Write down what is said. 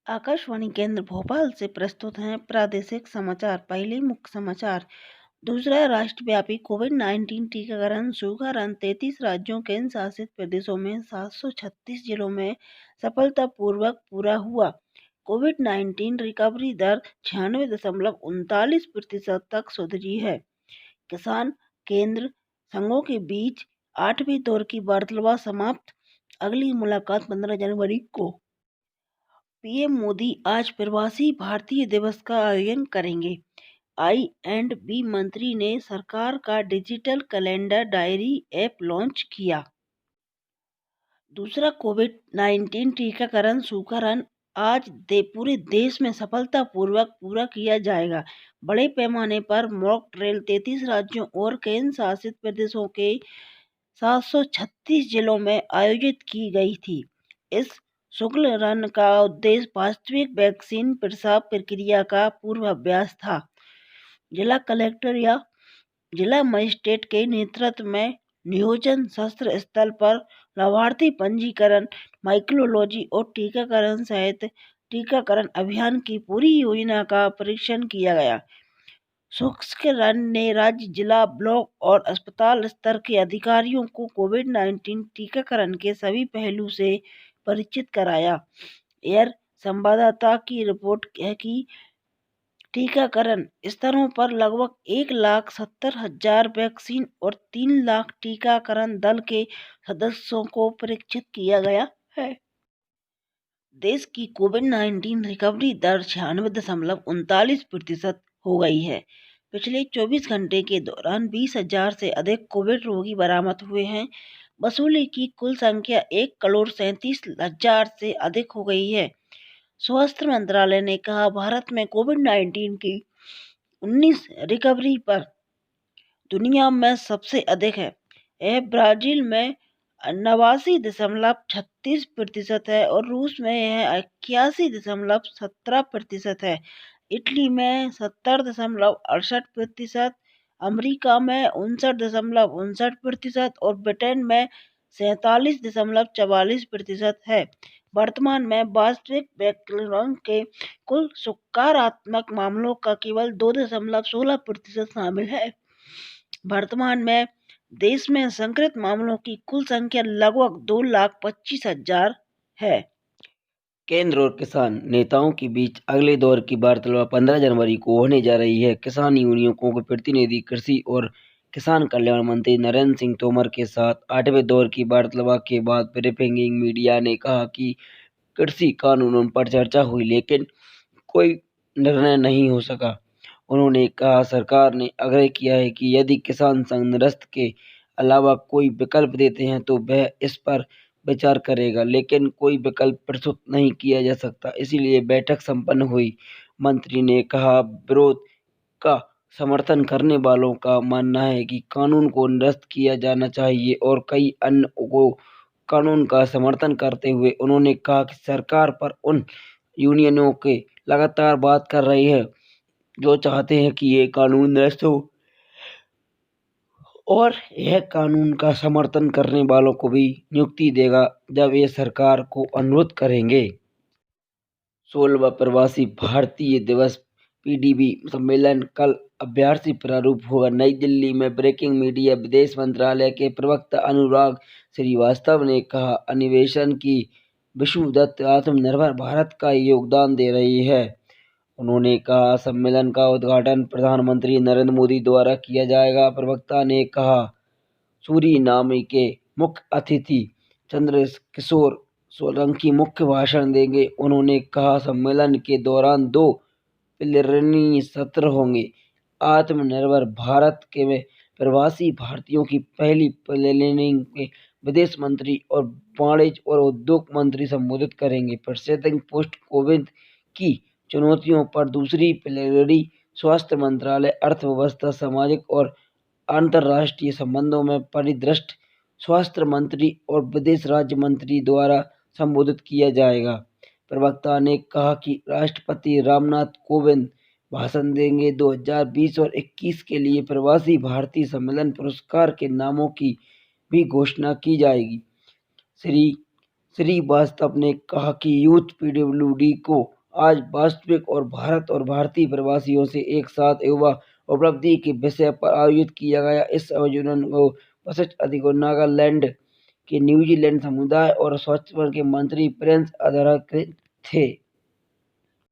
आकाशवाणी केंद्र भोपाल से प्रस्तुत हैं प्रादेशिक समाचार। पहले मुख्य समाचार। दूसरा राष्ट्रव्यापी कोविड-19 टीकाकरण शुभारंभ। 33 राज्यों केंद्र शासित प्रदेशों में 736 जिलों में सफलतापूर्वक पूरा हुआ। कोविड-19 रिकवरी दर 96.39% तक सुधरी है। किसान केंद्र संघों के बीच 8वें दौर की वार्ता समाप्त। अगली मुलाकात 15 जनवरी को। पीएम मोदी आज प्रवासी भारतीय दिवस का आयोजन करेंगे। आई&बी मंत्री ने सरकार का digital calendar diary app launch किया। दूसरा कोविड-19 टीकाकरण शुभारंभ आज पूरे देश में सफलतापूर्वक पूरा किया जाएगा। बड़े पैमाने पर मॉक ड्रिल 33 राज्यों और केंद्र शासित प्रदेशों के 736 जिलों में आयोजित की गई थी। इस शुक्ल रन का उद्देश्य वास्तविक वैक्सीन प्रसाव प्रक्रिया का पूर्वाभ्यास था। जिला कलेक्टर या जिला मजिस्ट्रेट के नेतृत्व में नियोजन शस्त्र स्थल पर लाभार्थी पंजीकरण, माइक्रोलॉजी और टीकाकरण सहित टीकाकरण अभियान की पूरी योजना का परीक्षण किया गया। शुक्ल रन ने राज्य, जिला, ब्लॉक और अस्पताल स्तर के अधिकारियों को कोविड-19 टीकाकरण के सभी पहलू से परिचित कराया। एयर संवाददाता की रिपोर्ट है कि टीकाकरण स्तरों पर लगभग 1,70,000 वैक्सीन और 3 लाख टीकाकरण दल के सदस्यों को परीक्षित किया गया है। देश की कोविड-19 रिकवरी दर 96.39% हो गई है। पिछले 24 घंटे के दौरान 20,000 से अधिक कोविड रोगी बरामद हुए हैं। वसूली की कुल संख्या 1,37,00,000 से अधिक हो गई है। स्वास्थ्य मंत्रालय ने कहा, भारत में कोविड-19 की 19 रिकवरी पर दुनिया में सबसे अधिक है। यह ब्राजील में 89.36% है और रूस में यह 81.17% है। इटली में 70.68%, अमेरिका में 59.59% और ब्रिटेन में 47.44% है। वर्तमान में वास्तविक वैक्सीन के कुल सकारात्मक मामलों का केवल 2.16% शामिल है। वर्तमान में देश में संक्रमित मामलों की कुल संख्या लगभग 2,25,000 है। केंद्र और किसान नेताओं के बीच अगले दौर की वार्ता 15 जनवरी को होने जा रही है। किसान यूनियनों के प्रतिनिधि कृषि और किसान कल्याण मंत्री नरेंद्र सिंह तोमर के साथ 8वें दौर की वार्ता के बाद ब्रीफिंग मीडिया ने कहा कि कृषि कानूनों पर चर्चा हुई, लेकिन कोई निर्णय नहीं हो सका। उन्होंने कहा, सरकार ने आग्रह किया है कि यदि किसान संघ निरस्त के अलावा कोई विकल्प देते हैं तो वह इस पर विचार करेगा, लेकिन कोई विकल्प प्रस्तुत नहीं किया जा सकता, इसीलिए बैठक संपन्न हुई। मंत्री ने कहा, विरोध का समर्थन करने वालों का मानना है कि कानून को निरस्त किया जाना चाहिए और कई अन्य को कानून का समर्थन करते हुए उन्होंने कहा कि सरकार पर उन यूनियनों के लगातार बात कर रही है जो चाहते हैं कि ये कानून निरस्त हो और यह कानून का समर्थन करने वालों को भी नियुक्ति देगा जब ये सरकार को अनुरोध करेंगे। 16वां प्रवासी भारतीय दिवस पीडीबी सम्मेलन कल अभ्यासी प्रारूप होगा। नई दिल्ली में ब्रेकिंग मीडिया विदेश मंत्रालय के प्रवक्ता अनुराग श्रीवास्तव ने कहा, अन्वेषण की विश्व दत्त आत्मनिर्भर भारत का योगदान दे रही है। उन्होंने कहा, सम्मेलन का उद्घाटन प्रधानमंत्री नरेंद्र मोदी द्वारा किया जाएगा। प्रवक्ता ने कहा, सूरीनाम के मुख्य अतिथि चंद्रकिशोर सोलंकी मुख्य भाषण देंगे। उन्होंने कहा, सम्मेलन के दौरान 2 प्लेनरी सत्र होंगे। आत्मनिर्भर भारत के में प्रवासी भारतीयों की पहली प्लेनरी में विदेश मंत्री और वाणिज्य और उद्योग मंत्री संबोधित करेंगे। प्रेसिडेंट पोस्ट कोविड की चुनौतियों पर दूसरी प्लेनरी स्वास्थ्य मंत्रालय, अर्थव्यवस्था, सामाजिक और अंतर्राष्ट्रीय संबंधों में परिदृष्टि स्वास्थ्य मंत्री और विदेश राज्य मंत्री द्वारा संबोधित किया जाएगा। प्रवक्ता ने कहा कि राष्ट्रपति रामनाथ कोविंद भाषण देंगे। 2020 और 21 के लिए प्रवासी भारतीय सम्मेलन पुरस्कार के नामों की भी घोषणा की जाएगी। श्रीवास्तव ने कहा कि यूथ पीडब्ल्यूडी को आज वास्तविक और भारत और भारतीय प्रवासियों से एक साथ युवा उपलब्धि के विषय पर आयोजित किया गया। इस आयोजन को वरिष्ठ अधिकारी नागालैंड के न्यूजीलैंड समुदाय और स्वच्छता के मंत्री प्रिंस अध्यक्ष थे।